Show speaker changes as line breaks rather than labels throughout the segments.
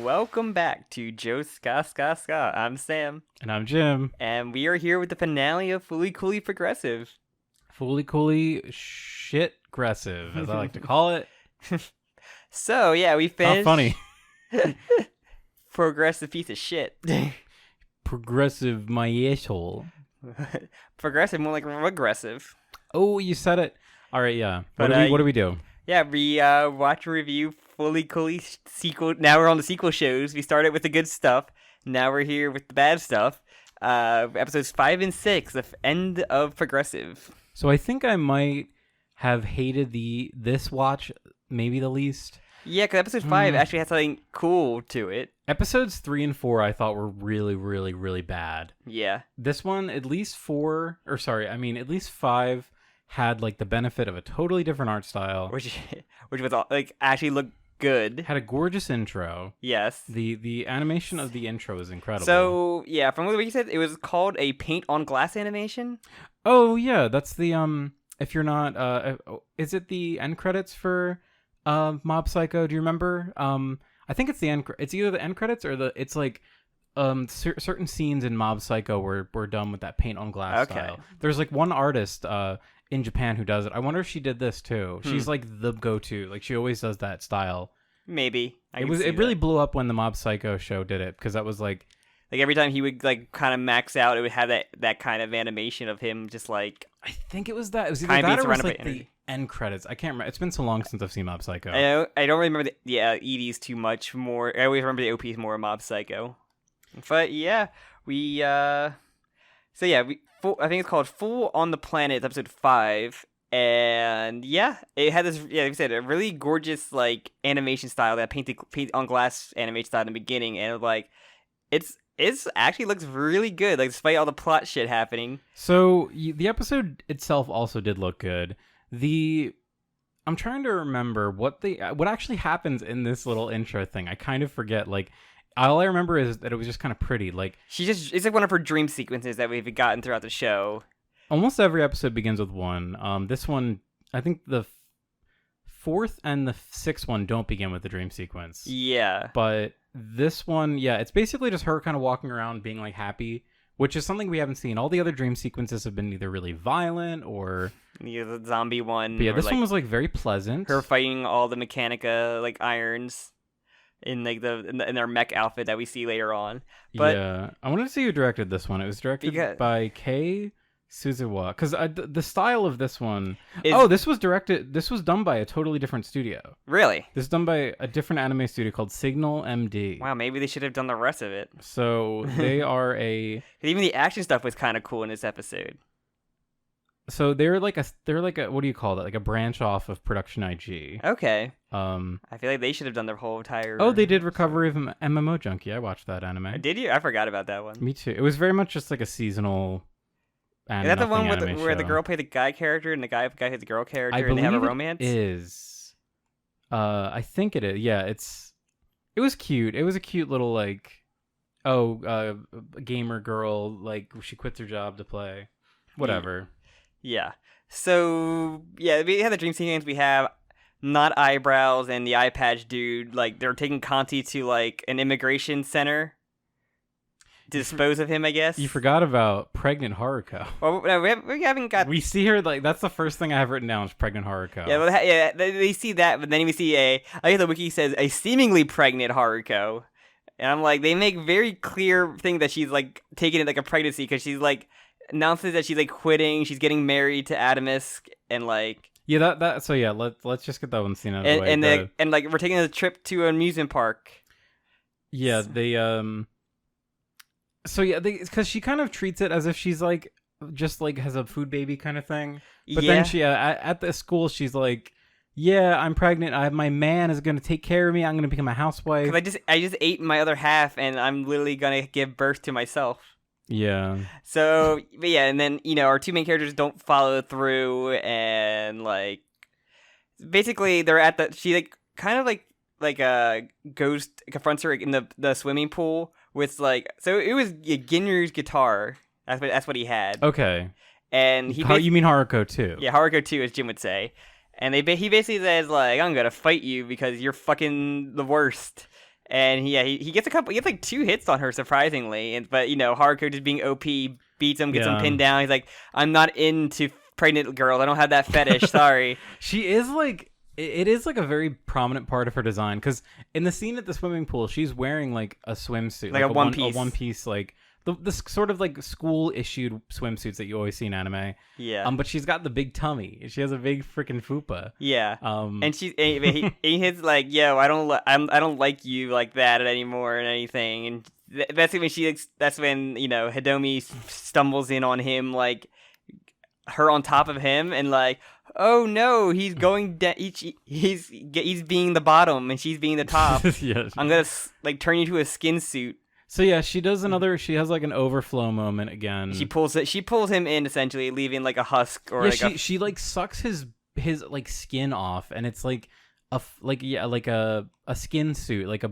Welcome back to JOSKA-SKA-SKA. I'm Sam,
And I'm Jim.
and we are here with the finale of Fully Coolly Progressive.
Fully coolly shit aggressive, as I like to call it.
So, yeah, we
Not
finished
funny.
Progressive piece of shit.
Progressive my asshole.
Progressive, more like regressive.
Oh, you said it. All right, yeah.
But,
What do we do?
Yeah, we watch and review Fully Coolly sequel. Now we're on the sequel shows. We started with the good stuff. Now we're here with the bad stuff. Episodes 5 and 6, the end of Progressive.
So I think I might have hated this watch maybe the least.
Yeah, because episode 5 actually had something cool to it.
Episodes 3 and 4 I thought were really, really, really bad.
Yeah.
This one, at least 5 had like the benefit of a totally different art style.
Which was like actually looked good.
Had a gorgeous intro.
Yes.
The animation of the intro is incredible.
So yeah, from what you said, it was called a paint on glass animation.
Oh yeah, that's the if you're not is it the end credits for Mob Psycho? Do you remember? I think it's the end. It's either the end credits or it's like certain scenes in Mob Psycho were done with that paint on glass style. There's like one artist in Japan who does it. I wonder if she did this too. She's like the go-to. Like she always does that style.
Maybe
It really blew up when the Mob Psycho show did it because that was like
every time he would like kind of max out, it would have that kind of animation of him just like.
I think it was that. It was either
Kinda
that
being
or it was
surrounded
like
by
the end credits. I can't remember. It's been so long since I've seen Mob Psycho.
I don't remember the EDs too much more. I always remember the OPs more of Mob Psycho. But yeah, we I think it's called Full on the Planet, episode 5. And yeah, it had this, like I said, a really gorgeous like animation style, that paint on glass animation style in the beginning, and like it's actually looks really good, like despite all the plot shit happening.
So the episode itself also did look good. I'm trying to remember what actually happens in this little intro thing. I kind of forget. Like all I remember is that it was just kind of pretty. Like
it's like one of her dream sequences that we've gotten throughout the show.
Almost every episode begins with one. This one, I think the 4th and the 6th one don't begin with the dream sequence.
Yeah.
But this one, yeah, it's basically just her kind of walking around being like happy, which is something we haven't seen. All the other dream sequences have been either really violent or
the zombie one.
But yeah, this
like,
one was like very pleasant.
Her fighting all the Mechanica like irons in like in their mech outfit that we see later on. But
yeah, I wanted to see who directed this one. It was directed by Kei Suzuwa, because the style of this one this was done by a totally different studio.
Really?
This is done by a different anime studio called Signal MD.
Wow, maybe they should have done the rest of it.
So they are
even the action stuff was kind of cool in this episode.
So they're like a what do you call that, like a branch off of Production IG.
Okay. I feel like they should have done their whole entire
they did Recovery of MMO Junkie. I watched that anime.
Did you? I forgot about that one.
Me too. It was very much just like a seasonal.
Is that the one where the girl played the guy character and the guy played the girl character and they have a romance?
I think it is. Yeah, it was cute. It was a cute little like gamer girl, like she quits her job to play. Whatever.
Yeah. So yeah, we have the dream sequence. We have Not Eyebrows and the eye patch dude. Like they're taking Conti to like an immigration center to dispose of him, I guess.
You forgot about pregnant Haruko.
Well, we haven't got.
We see her like that's the first thing I have written down is pregnant Haruko.
Yeah, well, they see that, but then we see I guess the wiki says a seemingly pregnant Haruko, and I'm like, they make very clear thing that she's like taking it like a pregnancy because she's like announces that she's like quitting, she's getting married to Adamus, and like.
Yeah, that. So yeah, let's just get that one scene out of the way.
And like we're taking a trip to an amusement park.
Yeah, So yeah, because she kind of treats it as if she's like just like has a food baby kind of thing. But then she at the school she's like, yeah, I'm pregnant. My man is gonna take care of me. I'm gonna become a housewife.
Because I just ate my other half, and I'm literally gonna give birth to myself.
Yeah.
So but yeah, and then our two main characters don't follow through, and like basically they're at she like kind of like a ghost confronts her in the swimming pool. With like, so it was Ginryu's guitar. That's what he had.
Okay.
And
you mean Haruko too?
Yeah, Haruko too, as Jim would say. And he basically says like, "I'm gonna fight you because you're fucking the worst." And he gets he gets like 2 hits on her surprisingly, but Haruko just being OP beats him, gets him pinned down. He's like, I'm not into pregnant girls. I don't have that fetish. Sorry.
She is like, it is like a very prominent part of her design, because in the scene at the swimming pool, she's wearing like a swimsuit,
like a one piece,
like the sort of like school issued swimsuits that you always see in anime.
Yeah.
But she's got the big tummy. She has a big freaking fupa.
Yeah. And he's like, yo, I don't like you like that anymore and anything. And that's when Hidomi stumbles in on him, like her on top of him, and like, oh no, he's going he's being the bottom and she's being the top.
Yes.
I'm gonna like turn you to a skin suit.
So yeah, she has like an overflow moment again.
She pulls him in, essentially leaving like a husk, or
she like sucks his like skin off, and it's like a skin suit, like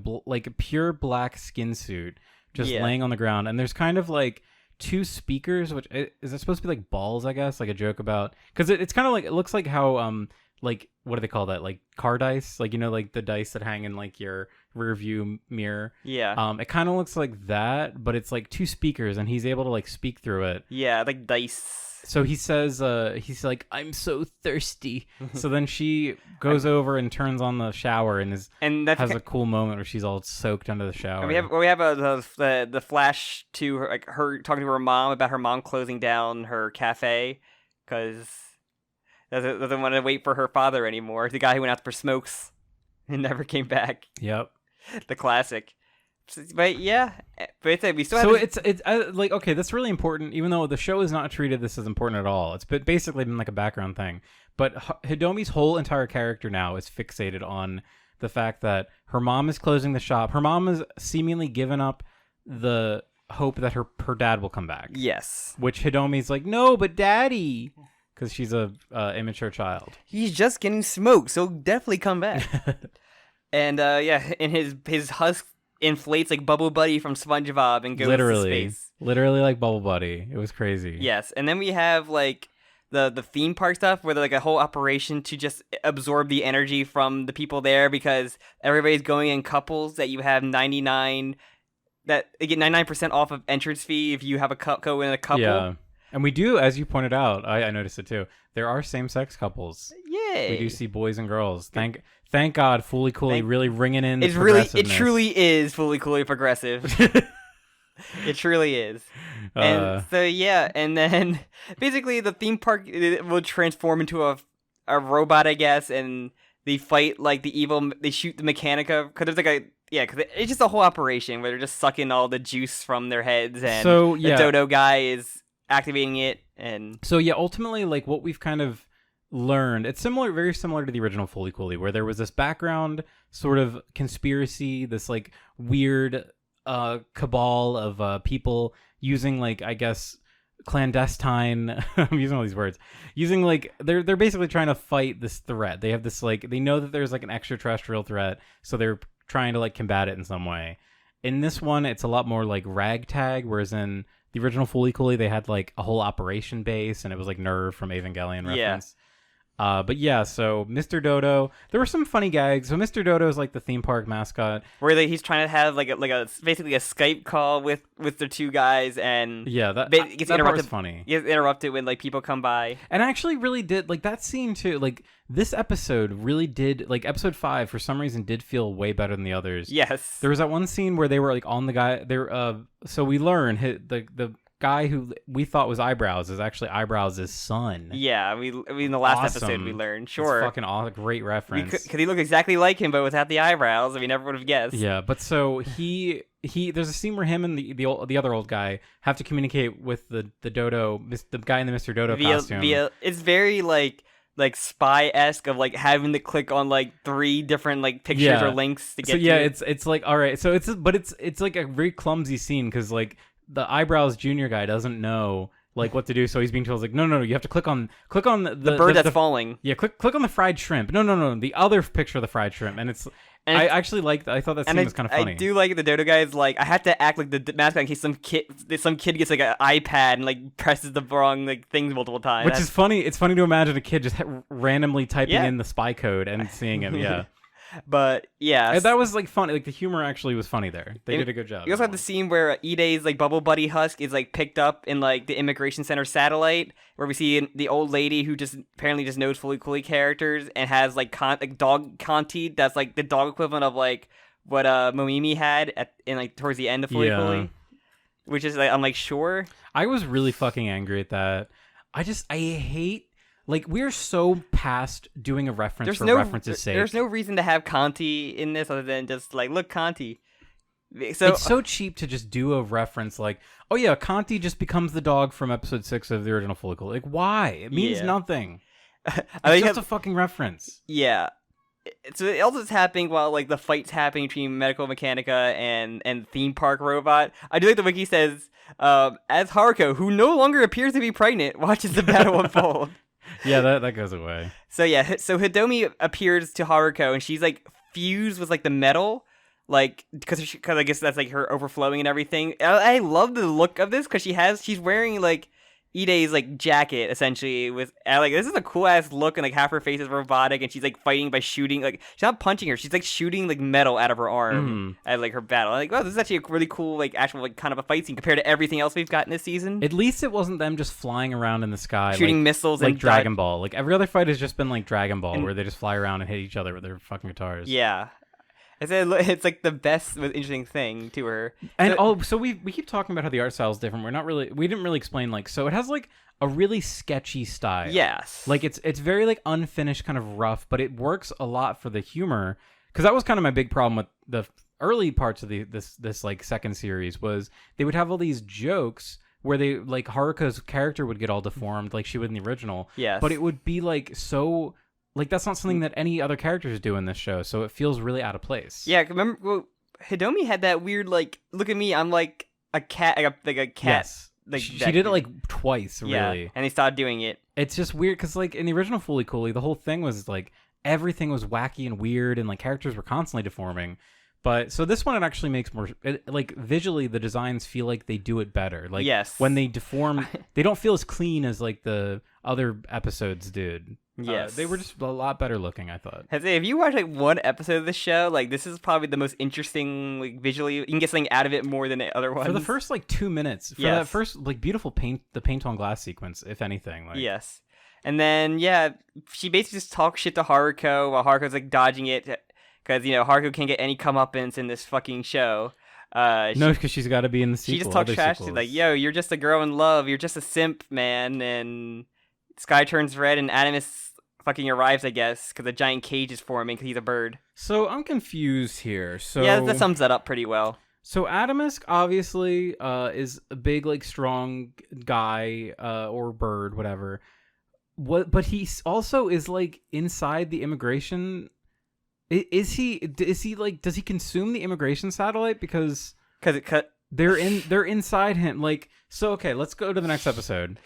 a pure black skin suit, just laying on the ground. And there's kind of like 2 speakers, which is it supposed to be like balls, I guess, like a joke about, because it's kind of like, it looks like how like, what do they call that, like car dice, like like the dice that hang in like your rear view mirror.
Yeah.
It kind of looks like that, but it's like 2 speakers, and he's able to like speak through it.
Yeah, like dice.
So he says, he's like, I'm so thirsty. So then she goes over and turns on the shower and has a cool moment where she's all soaked under the shower.
And we have the flash to her, like her talking to her mom about her mom closing down her cafe because doesn't want to wait for her father anymore. The guy who went out for smokes and never came back.
Yep.
The classic. But yeah, but we still have.
So it's like, okay, that's really important. Even though the show is not treated this as important at all, it's basically been like a background thing. But Hidomi's whole entire character now is fixated on the fact that her mom is closing the shop. Her mom has seemingly given up the hope that her dad will come back.
Yes.
Which Hidomi's like, no, but daddy, because she's a immature child.
He's just getting smoked, so definitely come back. And and his husk inflates like Bubble Buddy from SpongeBob and goes to space.
Literally like Bubble Buddy. It was crazy.
Yes, and then we have like the theme park stuff where they're like a whole operation to just absorb the energy from the people there, because everybody's going in couples, that you have 99 that they get 99% off of entrance fee if you have go in a couple.
Yeah. And we do, as you pointed out, I noticed it too. There are same-sex couples.
Yay!
We do see boys and girls. Thank God, Fooly Cooly really ringing in.
It truly is Fooly Cooly progressive. It truly is. And so yeah, and then basically the theme park will transform into a robot, I guess, and they fight like the evil. They shoot the Mechanica because there's like because it's just a whole operation where they're just sucking all the juice from their heads, and the Dodo guy is activating it. And
so yeah, ultimately, like what we've kind of learned, it's very similar to the original Fooly Cooly, where there was this background sort of conspiracy, this like weird cabal of people using, like, I guess, clandestine I'm using all these words, using like they're basically trying to fight this threat. They have this, like, they know that there's like an extraterrestrial threat, so they're trying to like combat it in some way. In this one, it's a lot more like ragtag, whereas in the original Fooly Cooly they had like a whole operation base, and it was like Nerve from Evangelion reference. But yeah, so Mr. Dodo, there were some funny gags. So Mr. Dodo is like the theme park mascot,
where he's trying to have like a basically a Skype call with the 2 guys, and
that
gets interrupted.
Part was funny.
He gets interrupted when like people come by.
And I actually really did like that scene too. Like this episode really did, like episode 5 for some reason did feel way better than the others.
Yes,
there was that one scene where they were like on the guy there. So we learn the guy who we thought was Eyebrows is actually Eyebrows' son.
Yeah, we in the last episode we learned. Sure,
it's fucking awesome, great reference.
Because he looked exactly like him, but without the eyebrows. We never would have guessed.
Yeah, but so he there's a scene where him and the other old guy have to communicate with the Dodo, the guy in the Mr. Dodo costume.
It's very like spy-esque of like having to click on like 3 different like pictures or links to get. So
yeah, it's like, all right, so it's like a very clumsy scene because like the Eyebrows Junior guy doesn't know like what to do, so he's being told like, no, you have to click on the
bird that's falling.
Yeah, click on the fried shrimp. No, the other picture of the fried shrimp, and it's. I actually liked. I thought that scene was kind of funny.
I do like the Dodo guy is like, I have to act like the mascot in case some kid gets like an iPad and like presses the wrong like things multiple times.
Which is funny. It's funny to imagine a kid just randomly typing in the spy code and seeing him. Yeah.
But yeah,
And that was like funny. Like the humor actually was funny there. They did a good job.
You also have the scene where Ide's like bubble buddy husk is like picked up in like the immigration center satellite, where we see the old lady who just apparently just knows Fully Cooley characters and has like dog Conti. That's like the dog equivalent of like what Momimi had in like towards the end of Fully Cooley, which is like I'm like sure.
I was really fucking angry at that. I hate. Like, we're so past doing a reference reference's sake.
There's no reason to have Conti in this other than just, like, look, Conti. So,
it's so cheap to just do a reference like, oh yeah, Conti just becomes the dog from episode 6 of the original Fully Cooley. Like, why? It means nothing. It's just a fucking reference.
Yeah. So it also is happening while, like, the fight's happening between Medical Mechanica and Theme Park Robot. I do like the wiki says, as Haruko, who no longer appears to be pregnant, watches the battle unfold.
Yeah, that goes away.
So yeah, so Hidomi appears to Haruko, and she's like fused with like the metal, like because I guess that's like her overflowing and everything. I love the look of this because she's wearing like Ide's like jacket essentially with like this is a cool ass look, and like half her face is robotic, and she's like fighting by shooting, like she's not punching her, she's like shooting like metal out of her arm at like her battle. I'm like, oh, this is actually a really cool like actual like kind of a fight scene compared to everything else we've gotten this season.
At least it wasn't them just flying around in the sky
shooting
like,
missiles
like
and
Dragon Ball. Like every other fight has just been like Dragon Ball, where they just fly around and hit each other with their fucking guitars.
Yeah. It's like the best, most interesting thing to her.
And so we keep talking about how the art style is different. We didn't really explain like, so it has like a really sketchy style.
Yes.
Like it's very like unfinished, kind of rough, but it works a lot for the humor. Because that was kind of my big problem with the early parts of this like second series was they would have all these jokes where they like Haruko's character would get all deformed like she would in the original.
Yes.
But it would be like so. Like, that's not something that any other characters do in this show, so it feels really out of place.
Yeah, remember, Hidomi had that weird, like, look at me, I'm like a cat, like a cat.
Yes.
Like,
she did it, like, twice, really.
Yeah, and they stopped doing it.
It's just weird, because, like, in the original Fully Cooley, the whole thing was, like, everything was wacky and weird, and, like, characters were constantly deforming. But, so this one, it actually makes more, like, visually, the designs feel like they do it better. Like,
yes.
When they deform, they don't feel as clean as, like, the other episodes did.
Yes.
They were just a lot better looking, I thought.
If you watch like one episode of the show, like this is probably the most interesting, like visually, you can get something out of it more than the other ones.
For the first like 2 minutes, for that first like beautiful the paint on glass sequence, if anything. Like...
Yes. And then she basically just talks shit to Haruko while Haruko's like dodging it because Haruko can't get any comeuppance in this fucking show.
No, because she's got to be in the sequel.
She just talks trash to like, yo, you're just a girl in love, you're just a simp, man, and Sky turns red and Animus fucking arrives, I guess, because a giant cage is forming because he's a bird.
So I'm confused here. So
yeah, that sums that up pretty well.
So Adamus obviously is a big, like, strong guy or bird, whatever. But he also is like inside the immigration. Is he like? Does he consume the immigration satellite because
it cut?
They're inside him. Like, so okay, let's go to the next episode.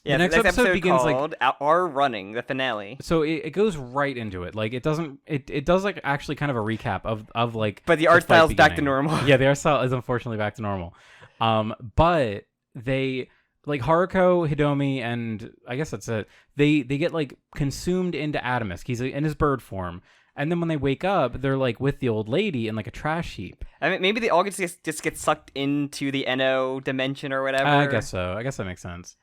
Yeah,
the next episode begins
called
like
Our Running, the finale.
So it goes right into it. Like it doesn't. It does like actually kind of a recap of like.
But the art style's back to normal.
Yeah, the art style is unfortunately back to normal. But they like Haruko, Hidomi, and I guess that's it. They get like consumed into Adamus. He's in his bird form. And then when they wake up, they're like with the old lady in like a trash heap.
I mean, maybe they all just get sucked into the NO dimension or whatever.
I guess so. I guess that makes sense.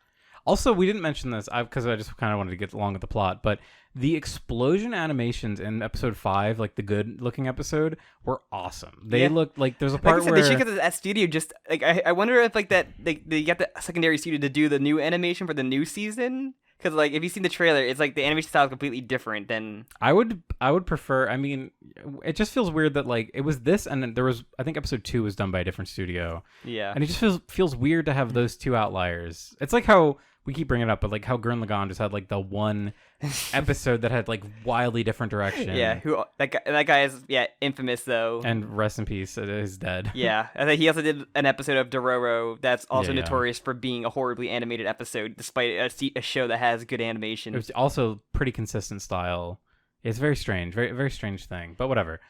Also, we didn't mention this because I just kind of wanted to get along with the plot, but the explosion animations in episode 5, like the good-looking episode, were awesome. They look like there's a part where
they should get that studio. Just like I wonder if like that they got the secondary studio to do the new animation for the new season. Because like if you've seen the trailer, it's like the animation style is completely different than.
I would prefer. I mean, it just feels weird that like it was this, and then there was I think episode 2 was done by a different studio.
Yeah,
and it just feels weird to have those two outliers. It's like how. We keep bringing it up, but like how Gurren Lagann just had like the one episode that had like wildly different direction.
Yeah, that guy is infamous though.
And rest in peace, is dead.
Yeah, I think he also did an episode of Dororo that's also notorious for being a horribly animated episode, despite a show that has good animation.
It was also pretty consistent style. It's very strange, very very strange thing, but whatever.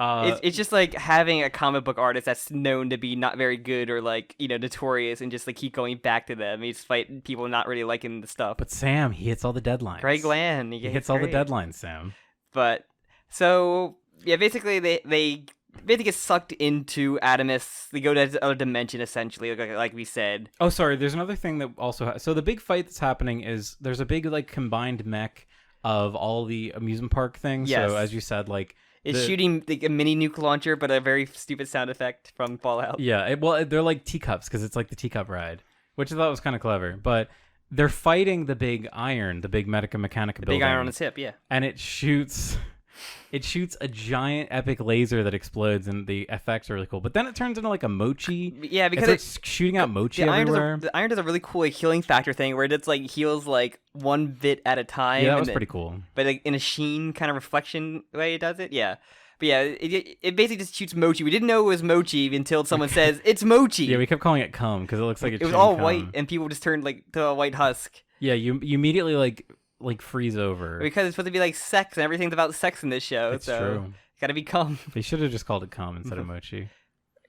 It's just like having a comic book artist that's known to be not very good or like notorious, and just like keep going back to them. He's fighting people not really liking the stuff.
But Sam, he hits all the deadlines.
Greg Land,
he hits all the deadlines, Sam.
But so basically they get sucked into Adamus. They go to the other dimension essentially, like we said.
Oh, sorry. There's another thing that also. So the big fight that's happening is there's a big like combined mech of all the amusement park things.
Yes.
So as you said, like
it's shooting like a mini nuke launcher, but a very stupid sound effect from Fallout.
Yeah. Well, they're like teacups because it's like the teacup ride, which I thought was kind of clever. But they're fighting the big iron, the big Medica Mechanica building.
Big iron on its hip, yeah.
And it shoots a giant epic laser that explodes, and the effects are really cool. But then it turns into like a mochi.
Yeah, because
it's shooting out mochi everywhere.
The iron does a really cool like, healing factor thing where it's like heals like one bit at a time.
Yeah, that was pretty cool.
But like in a sheen kind of reflection way it does it. Yeah. But yeah, it basically just shoots mochi. We didn't know it was mochi until someone says it's mochi.
Yeah, we kept calling it cum because it looks like
it was all white, and people just turned like to a white husk.
Yeah, you immediately like freeze over
because it's supposed to be like sex, and everything's about sex in this show.
It's
so
true.
Gotta be cum.
They should have just called it cum instead of mochi.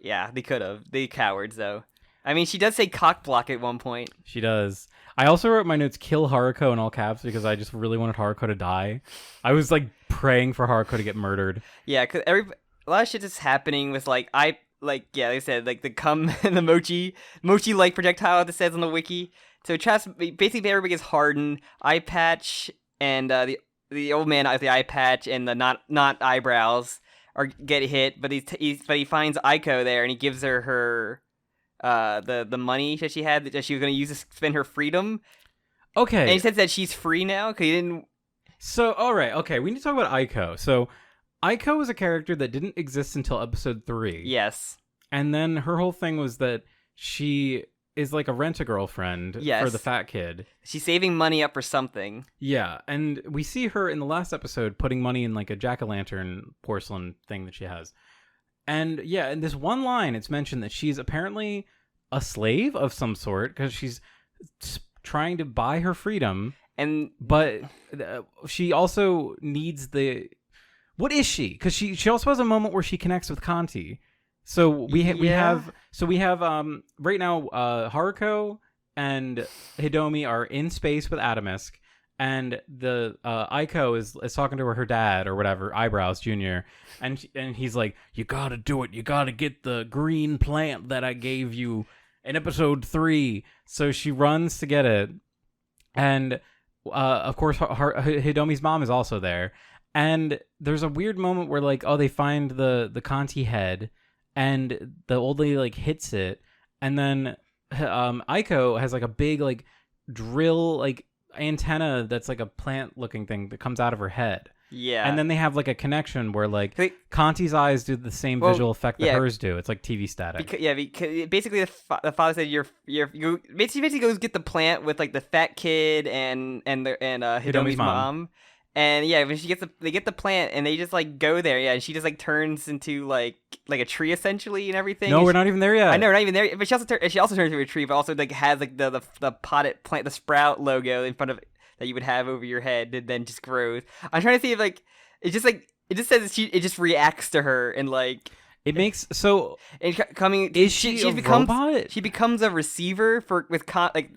Yeah, they could have. They cowards though. I mean, she does say cock block at one point.
She does. I also wrote my notes kill Haruko in all caps because I just really wanted Haruko to die. I was like praying for Haruko to get murdered.
Yeah, because a lot of shit is happening with like like I said, like the cum and the mochi like projectile that says on the wiki. So basically everybody gets hardened. Eye patch and the old man with the eye patch and the not eyebrows get hit, but he finds Aiko there and he gives her the money that she had that she was going to use to spend her freedom.
Okay.
And he says that she's free now because he didn't.
So all right, okay, we need to talk about Aiko. So Aiko was a character that didn't exist until episode 3.
Yes.
And then her whole thing was that she is like a rent-a-girlfriend for the fat kid.
She's saving money up for something.
Yeah, and we see her in the last episode putting money in like a jack-o'-lantern porcelain thing that she has. And yeah, in this one line, it's mentioned that she's apparently a slave of some sort because she's trying to buy her freedom. But she also needs the... What is she? Because she also has a moment where she connects with Kanti. So we have right now Haruko and Hidomi are in space with Adamusk, and the Aiko is talking to her dad or whatever, Eyebrows Jr. and he's like, you gotta do it, you gotta get the green plant that I gave you in episode 3. So she runs to get it, and of course Hidomi's mom is also there, and there's a weird moment where like they find the Kanti head. And the old lady like hits it, and then Aiko has like a big like drill like antenna that's like a plant looking thing that comes out of her head.
Yeah.
And then they have like a connection where like Kanti's eyes do the same visual effect that hers do. It's like TV static.
Because basically the father said you basically goes get the plant with like the fat kid and Hidomi's mom. And yeah, when they get the plant and they just like go there, yeah, and she just like turns into like a tree essentially and everything.
No, we're not even there yet.
I know, we're not even there. But she also turns into a tree, but also like has like the potted plant, the sprout logo in front of that you would have over your head, and then just grows. I'm trying to see if like it just says that it just reacts to her and like.
It makes so.
And coming,
she a robot?
She becomes a receiver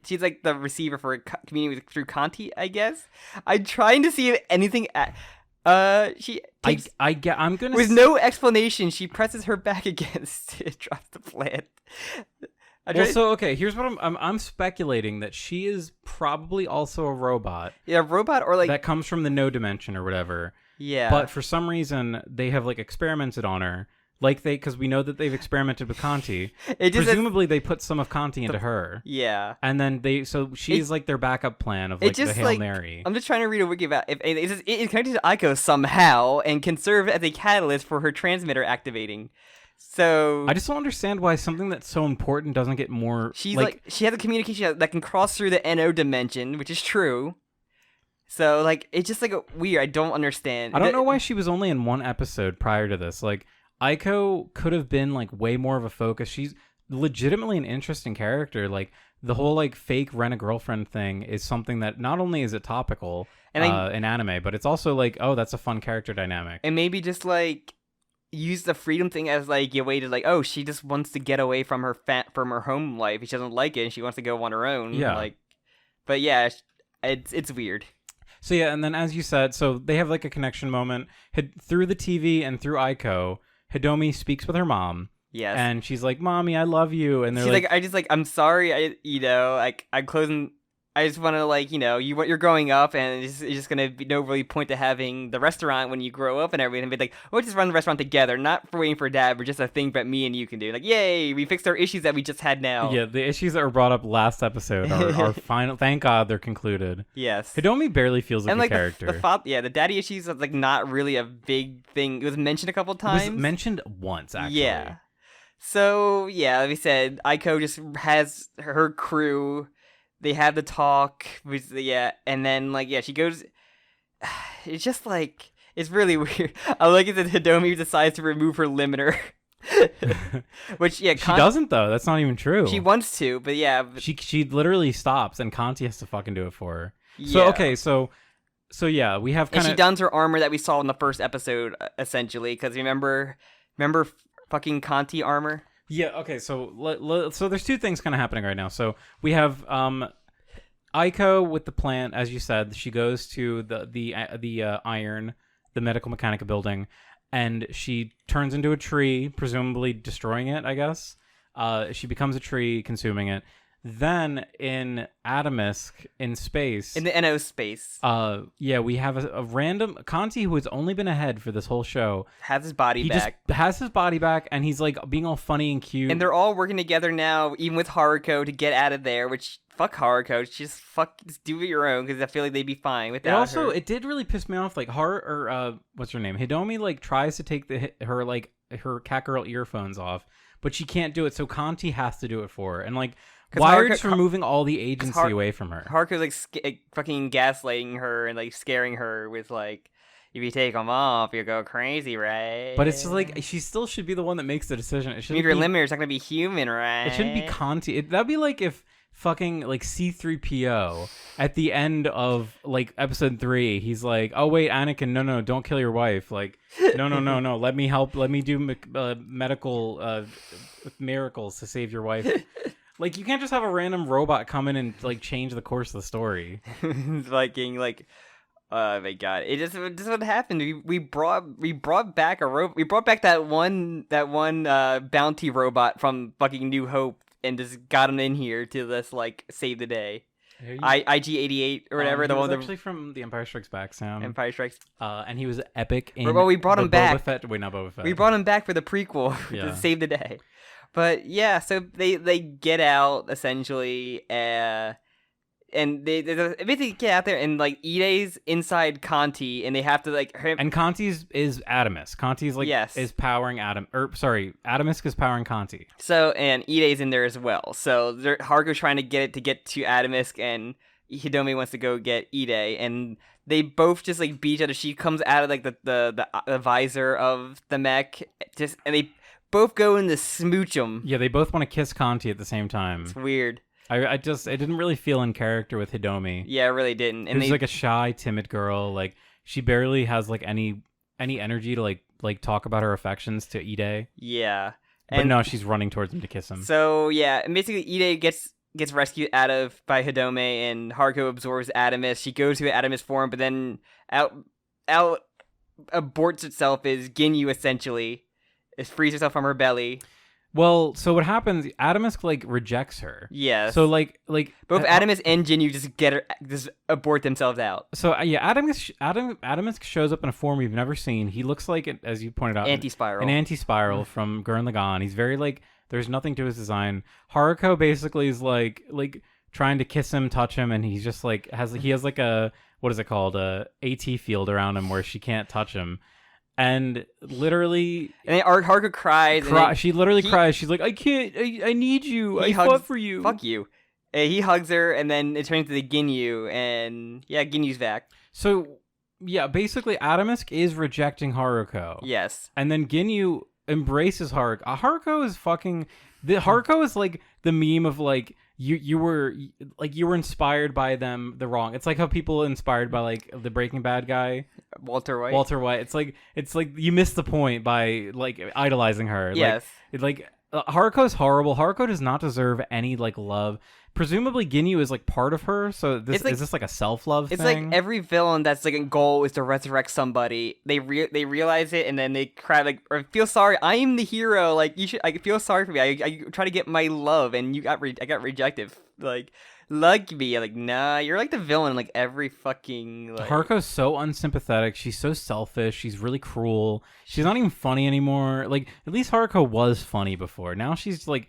she's like the receiver for communicating through Kanti, I guess. I'm trying to see if anything. She takes,
I'm gonna
with no explanation. She presses her back against it, drops the plant.
Okay. Here's what I'm speculating that she is probably also a robot.
Yeah, a robot or like
that comes from the no dimension or whatever.
Yeah,
but for some reason they have like experimented on her. Because we know that they've experimented with Kanti. Presumably, they put some of Kanti into her.
Yeah.
And then she's like their backup plan of like the Hail Mary.
I'm just trying to read a wiki about it is connected to Aiko somehow and can serve as a catalyst for her transmitter activating. So
I just don't understand why something that's so important doesn't get more.
She's she has a communication that can cross through the NO dimension, which is true. So like it's just like weird. I don't understand.
I don't know why she was only in one episode prior to this. Like. Aiko could have been like way more of a focus. She's legitimately an interesting character. Like the whole like fake rent-a-girlfriend thing is something that not only is it topical in anime, but it's also like, oh, that's a fun character dynamic.
And maybe just like use the freedom thing as like a way to like, oh, she just wants to get away from her home life. She doesn't like it and she wants to go on her own.
Yeah.
Like, but yeah, it's weird.
So yeah, and then as you said, so they have like a connection moment through the TV and through Aiko. Hidomi speaks with her mom.
Yes.
And she's like, "Mommy, I love you." And they're
she's like, I'm sorry, I'm closing. I just want to you're growing up, and it's just gonna be no really point to having the restaurant when you grow up and everything. But like, we'll just run the restaurant together, not for waiting for Dad, but just a thing that me and you can do. Like, yay, we fixed our issues that we just had now.
Yeah, the issues that were brought up last episode are final. Thank God they're concluded.
Yes.
Hidomi barely feels like a character.
The daddy issues was like not really a big thing. It was mentioned a couple times.
It was mentioned once, actually.
Yeah. So yeah, like we said, Aiko just has her crew. They have the talk, and then she goes. It's just like it's really weird. I like it that Hidomi decides to remove her limiter, which she
doesn't though. That's not even true.
She wants to, but yeah,
she literally stops, and Kanti has to fucking do it for her.
Yeah.
So okay, so yeah, we have
and she dons her armor that we saw in the first episode, essentially, because remember fucking Kanti armor.
Yeah, okay, so so there's two things kind of happening right now. So we have Aiko with the plant, as you said. She goes to the iron, the medical mechanica building, and she turns into a tree, presumably destroying it, I guess. She becomes a tree, consuming it. Then in Atomisk, in space,
in the NO space,
we have a random Kanti who has only been ahead for this whole show.
Has his body back.
Just has his body back, and he's like being all funny and cute.
And they're all working together now, even with Haruko, to get out of there. Which fuck Haruko, just do it your own, because I feel like they'd be fine without her.
It did really piss me off. Like what's her name? Hidomi like tries to take her cat girl earphones off, but she can't do it. So Kanti has to do it for her, and like. Why are you just removing all the agency away from her?
Haruko's like fucking gaslighting her and like scaring her with like, if you take them off, you'll go crazy, right?
But it's just like she still should be the one that makes the decision. It shouldn't.
If your limiter's not gonna be human, right?
It shouldn't be Kanti. That'd be like if fucking like C-3PO at the end of like episode 3, he's like, "Oh wait, Anakin, no, don't kill your wife. Like, no, let me help. Let me do medical miracles to save your wife." Like, you can't just have a random robot come in and like change the course of the story.
Oh my god! It just what happened. We brought back we brought back that one bounty robot from fucking New Hope and just got him in here to just like save the day. IG-88 or whatever.
He was actually from the Empire Strikes Back sound.
Empire Strikes.
And he was epic.
We brought him back.
Boba Fett. Wait, not Boba Fett.
We brought him back for the prequel to save the day. But yeah, so they get out essentially, and they basically get out there, and like Ide's inside Kanti, and they have to like.
And Kanti's is Atomisk. Kanti's like is powering Atomisk is powering Kanti.
So and Ide's in there as well. So Haruko's trying to get to Atomisk, and Hidomi wants to go get Ide, and they both just like beat each other. She comes out of like the visor of the mech, and they both go in to smooch them.
Yeah, they both want to kiss Kanti at the same time.
It's weird.
I didn't really feel in character with Hidomi.
Yeah, I really didn't.
And she's like a shy, timid girl. Like she barely has like any energy to like talk about her affections to Ide.
Yeah,
but no, she's running towards him to kiss him.
So yeah, and basically Ide gets rescued by Hidomi, and Haruko absorbs Atomisk. She goes to Atomisk form, but then out aborts itself as Ginyu essentially. It frees herself from her belly.
Well, so what happens? Atomisk like rejects her.
Yeah.
So like
both Atomisk and Ginyu just abort themselves out.
So yeah, Atomisk shows up in a form we've never seen. He looks like, as you pointed out,
an
anti-spiral from Gurren Lagann. He's very like there's nothing to his design. Haruko basically is like trying to kiss him, touch him, and he's just like he has like a what is it called, a AT field around him where she can't touch him. And literally,
and then Haruko cries.
She literally cries. She's like, "I can't. I need you. I fought for you.
Fuck you." He hugs her, and then it turns to the Ginyu, and yeah, Ginyu's back.
So yeah, basically, Atomisk is rejecting Haruko.
Yes,
and then Ginyu embraces Haruko. Haruko is fucking. Haruko is like the meme of like you were inspired by them the wrong. It's like how people inspired by like the Breaking Bad guy.
Walter White.
It's like you missed the point by like idolizing her.
Yes.
Like Haruko's horrible. Haruko does not deserve any like love. Presumably Ginyu is like part of her, so is this like a self-love thing?
It's like every villain that's like a goal is to resurrect somebody. They realize it and then they cry like or feel sorry. I am the hero. Like you should. I feel sorry for me. I try to get my love and I got rejected. Like me. Like nah, you're like the villain. In, like every fucking. Like...
Haruko's so unsympathetic. She's so selfish. She's really cruel. She's not even funny anymore. Like at least Haruko was funny before. Now she's like.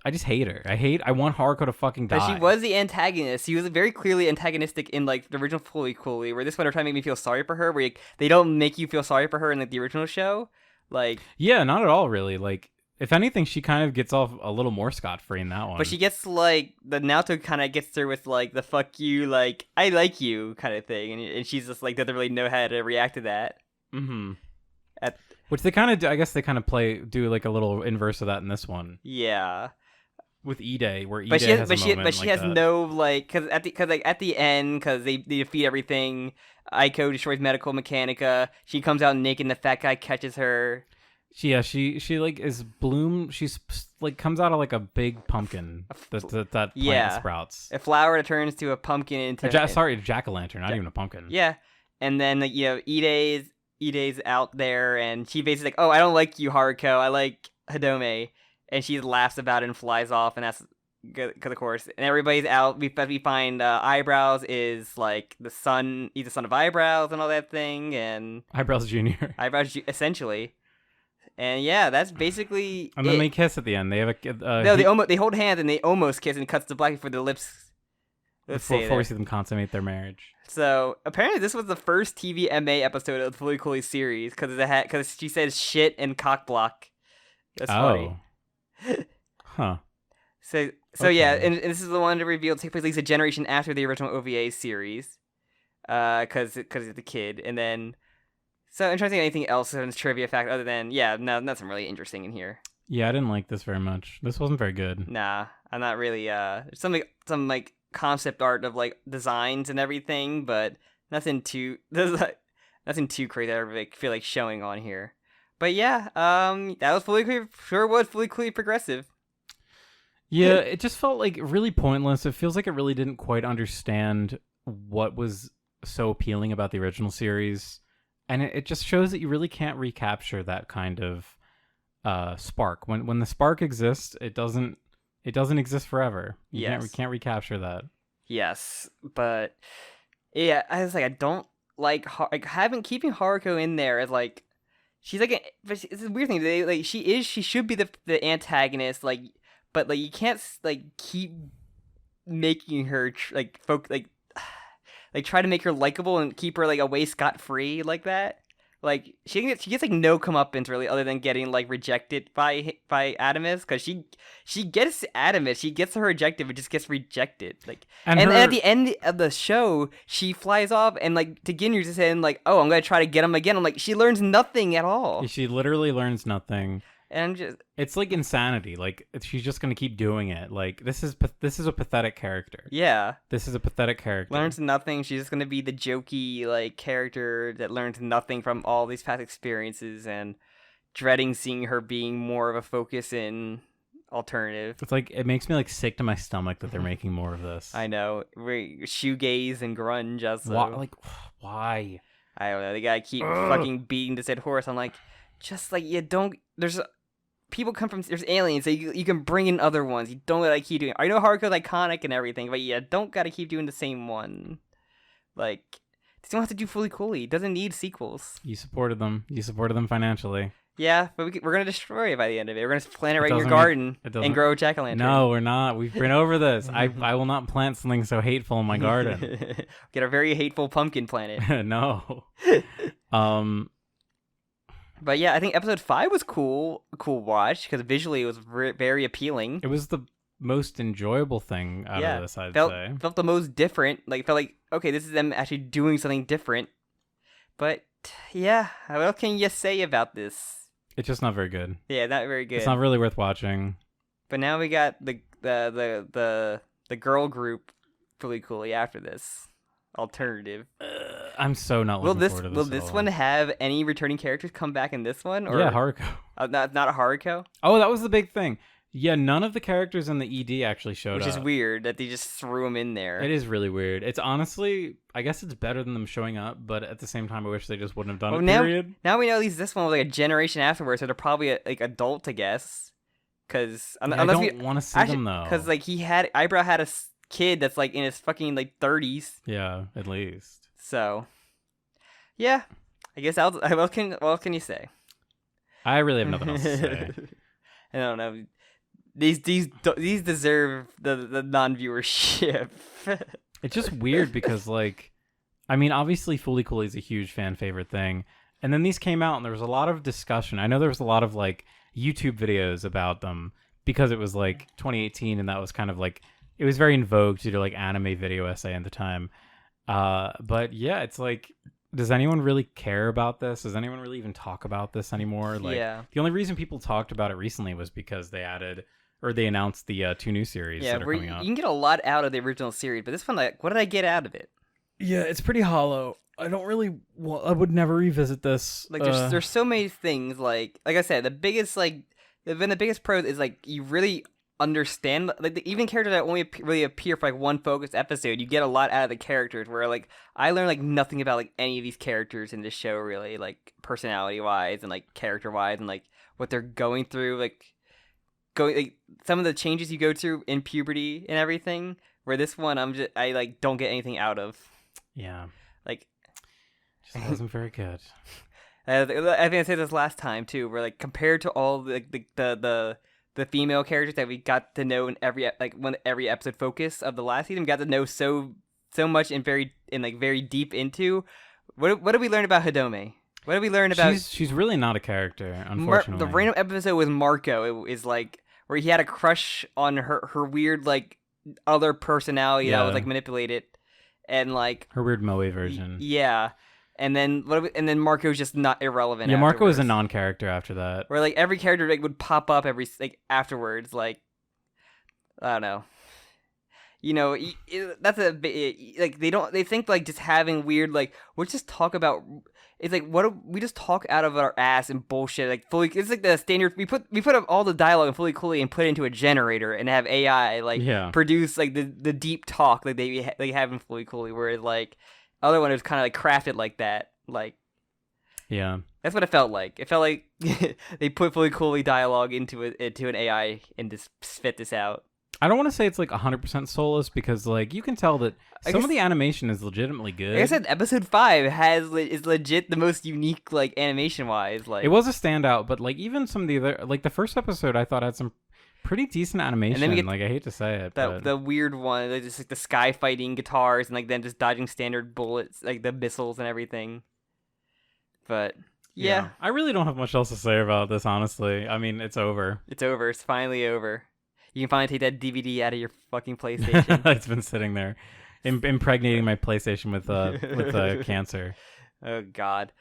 I just hate her. I want Haruko to fucking die.
But she was the antagonist. She was very clearly antagonistic in like the original Fully Coolly, where this one are trying to make me feel sorry for her, where they don't make you feel sorry for her in like the original show. Like
yeah, not at all really. Like if anything, she kind of gets off a little more scot-free in that one.
But she gets like the Naoto kind of gets her with like the fuck you, like I like you kind of thing, and she's just like doesn't really know how to react to that.
Mm-hmm. Which they kind of do. I guess they kind of do like a little inverse of that in this one.
Yeah.
With Ide, where Ide
but she has
that.
no like because at the end because they defeat everything. Aiko destroys Medical Mechanica. She comes out naked, and the fat guy catches her.
She like is bloom. She's like comes out of like a big pumpkin that plant sprouts.
A flower that turns to a pumpkin into
jack-o'-lantern, not even a pumpkin.
Yeah, and then like, Ide's out there, and she basically like, oh, I don't like you, Haruko. I like Hidome. And she laughs about it and flies off, and that's because of course. And everybody's out. We find Eyebrows is like the son. He's the son of Eyebrows and all that thing, and
Eyebrows Junior.
Essentially. And yeah, that's basically.
And then they kiss at the end. They have a.
They hold hands and they almost kiss, and it cuts to black before the lips.
Before we see them consummate their marriage.
So apparently, this was the first TVMA episode of the Fully Coolly series because she says shit and cock block. That's funny.
Huh.
So okay. Yeah, and this is the one to reveal take place at least a generation after the original OVA series, because of the kid, and then so I'm trying to think of anything else in this trivia fact other than nothing really interesting in here.
Yeah, I didn't like this very much. This wasn't very good.
Nah, I'm not really. Some like concept art of like designs and everything, but nothing too crazy. I feel like showing on here. But yeah, that was fully progressive.
Yeah, it just felt like really pointless. It feels like it really didn't quite understand what was so appealing about the original series, and it just shows that you really can't recapture that kind of spark. When the spark exists, it doesn't exist forever. You can't recapture that. Yes,
but yeah, I was like, I don't like keeping Haruko in there as like. She's like, but it's a weird thing. She should be the antagonist, like, but like you can't like keep making her try to make her likable and keep her like away scot free like that. Like she gets like no comeuppance really, other than getting like rejected by Adamus, because she gets Adamus, she gets her objective, it just gets rejected. Like and at the end of the show, she flies off and like to Ginyu just saying like, oh, I'm gonna try to get him again. I'm like, she learns nothing at all.
She literally learns nothing.
And
it's like insanity. Like she's just gonna keep doing it. Like this is a pathetic character.
Yeah,
this is a pathetic character.
Learns nothing. She's just gonna be the jokey like character that learns nothing from all these past experiences, and dreading seeing her being more of a focus in alternative.
It's like it makes me like sick to my stomach that they're making more of this.
I know. Shoegaze and grunge.
Why?
I don't know. They gotta keep fucking beating this dead horse. I'm like, just like you don't. People come from, there's aliens, so you can bring in other ones. You don't gotta keep doing. I know Haruko's iconic and everything, but you don't gotta keep doing the same one. Like, you don't have to do Fully Coolly. It doesn't need sequels.
You supported them. You supported them financially.
Yeah, but we're gonna destroy it by the end of it. We're gonna plant it right in your garden and grow a jack-o'-lantern.
No, we're not. We've been over this. I will not plant something so hateful in my garden.
Get a very hateful pumpkin planet.
No.
But yeah, I think episode 5 was cool watch, because visually it was very appealing.
It was the most enjoyable thing out of this, I'd say.
Felt the most different. Like, felt like, okay, this is them actually doing something different. But yeah, what can you say about this?
It's just not very good.
Yeah, not very good.
It's not really worth watching.
But now we got the girl group Fully Coolly after this. Alternative.
I'm so not
Will
looking forward to this.
Will
at
this
all.
one have any returning characters come back in this one? Or
Yeah, Haruko.
not a Haruko,
Oh, that was the big thing. Yeah, none of the characters in the ED actually showed
which
up.
is weird that they just threw them in there.
It is really weird. It's honestly, I guess it's better than them showing up, but at the same time, I wish they just wouldn't have done it. Period.
Now we know at least this one was like a generation afterwards, so they're probably like adult, I guess. Because
I don't want to see them though.
Because like Eyebrow had a kid that's like in his fucking like 30s.
Yeah, at least.
So, yeah, I guess what can you say?
I really have nothing else to say.
I don't know. These deserve the non-viewership.
It's just weird because, like, I mean, obviously Fooly Cooly is a huge fan favorite thing. And then these came out and there was a lot of discussion. I know there was a lot of, like, YouTube videos about them because it was, like, 2018 and that was kind of, like, it was very in vogue to do, like, anime video essay at the time. But, yeah, it's, like, does anyone really care about this? Does anyone really even talk about this anymore? Like,
yeah.
The only reason people talked about it recently was because they announced the 2 new series that are coming out.
You can get a lot out of the original series, but this one, like, what did I get out of it?
Yeah, it's pretty hollow. I don't really. Well, I would never revisit this.
Like, there's so many things. Like I said, the biggest pros is like you really understand. Like even characters that only really appear for like one focused episode, you get a lot out of the characters. Where like I learned like nothing about like any of these characters in this show, really, like personality wise and like character wise and like what they're going through, like some of the changes you go through in puberty and everything. Where this one, I like don't get anything out of.
Yeah.
Like.
Just wasn't very good.
I think I said this last time too. Where like compared to all the female characters that we got to know in every episode focus of the last season, we got to know so much and very deep into. What did we learn about Hidome? What did we learn about?
She's really not a character, unfortunately.
The random episode with Marco is like where he had a crush on her weird like other personality that was like manipulated, and like
her weird Moe version.
Yeah. And then Marco's just not irrelevant.
Yeah, Marco is a non-character after that.
Where like every character like would pop up afterwards, like I don't know. You know, that's like they think like just having weird like we'll just talk about. It's like we just talk out of our ass and bullshit like fully. It's like the standard. We put up all the dialogue in Fully Coolly and put it into a generator and have AI produce like the deep talk like they have in Fully Coolly, where like. Other one was kind of like crafted like that, like
yeah.
That's what it felt like. It felt like they put Fully Coolly dialogue into an AI and just spit this out.
I don't want to say it's like 100% soulless because like you can tell that some of the animation is legitimately good.
Like I said, episode 5 is legit the most unique like animation wise. Like
it was a standout, but like even some of the other like the first episode I thought had some pretty decent animation. And then we get like I hate to say it, but
the weird one, like, just like the sky fighting guitars and like then just dodging standard bullets, like the missiles and everything. But yeah,
I really don't have much else to say about this. Honestly, I mean, it's over.
It's over. It's finally over. You can finally take that DVD out of your fucking PlayStation.
It's been sitting there, impregnating my PlayStation with cancer.
Oh God.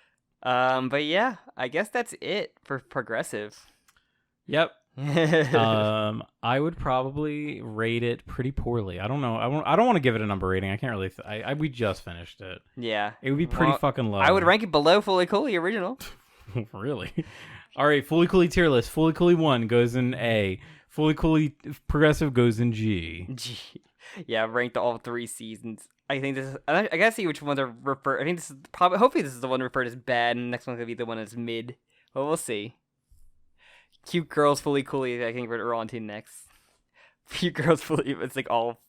But yeah, I guess that's it for Progressive.
Yep. I would probably rate it pretty poorly. I don't know. I don't want to give it a number rating. I can't really. We just finished it.
Yeah,
it would be pretty fucking low.
I would rank it below Fully Coolly original.
Really? All right, Fully Coolly tier list. Fully Coolly 1 goes in A. Fully Coolly Progressive goes in G.
Yeah, ranked all 3 seasons. I think this is. I gotta see which one to refer. I think this is probably. Hopefully, this is the one referred as bad, and the next one's gonna be the one that's mid. But we'll see. Cute Girls Fully Coolly, I think we're on to next. Cute Girls Fully, it's like all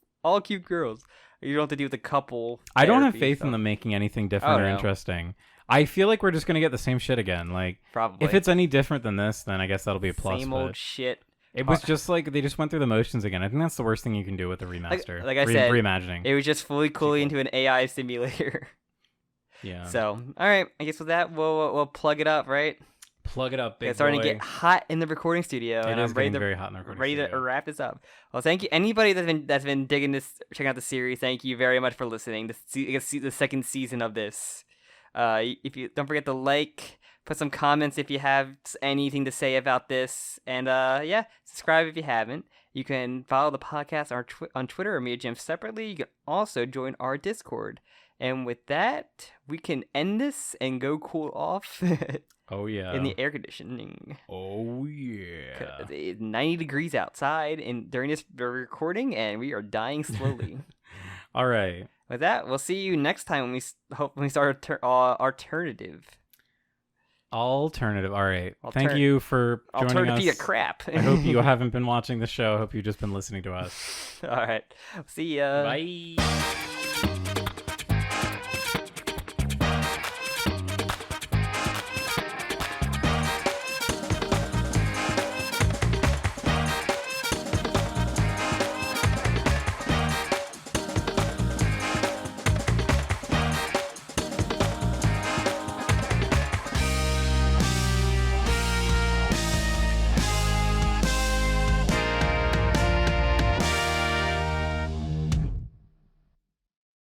cute girls. You don't have to deal with a couple.
I don't have faith in them making anything different or interesting. I feel like we're just gonna get the same shit again. Like,
probably.
If it's any different than this, then I guess that'll be a plus.
Same old shit.
It was just like they just went through the motions again. I think that's the worst thing you can do with a remaster.
Like I said,
reimagining.
It was just Fully Coolly into an AI simulator.
Yeah.
So, all right. I guess with that, we'll plug it up, right?
Plug it up, big boy.
It's starting to get hot in the recording studio, and I'm ready
very hot in the recording
studio. To wrap this up. Well, thank you anybody that's been digging this, checking out the series. Thank you very much for listening. The second season of this. If you don't forget to like, put some comments if you have anything to say about this, and subscribe if you haven't. You can follow the podcast on Twitter or me and Jim separately. You can also join our Discord And with that, we can end this and go cool off
Oh yeah.
in the air conditioning.
Oh yeah.
'Cause it's 90 degrees outside and during this recording, and we are dying slowly.
All right.
With that, we'll see you next time when we start alternative.
Alternative. All right. Thank you for joining
Alternative
us.
crap.
I hope you haven't been watching the show. I hope you've just been listening to us.
All right. See ya.
Bye.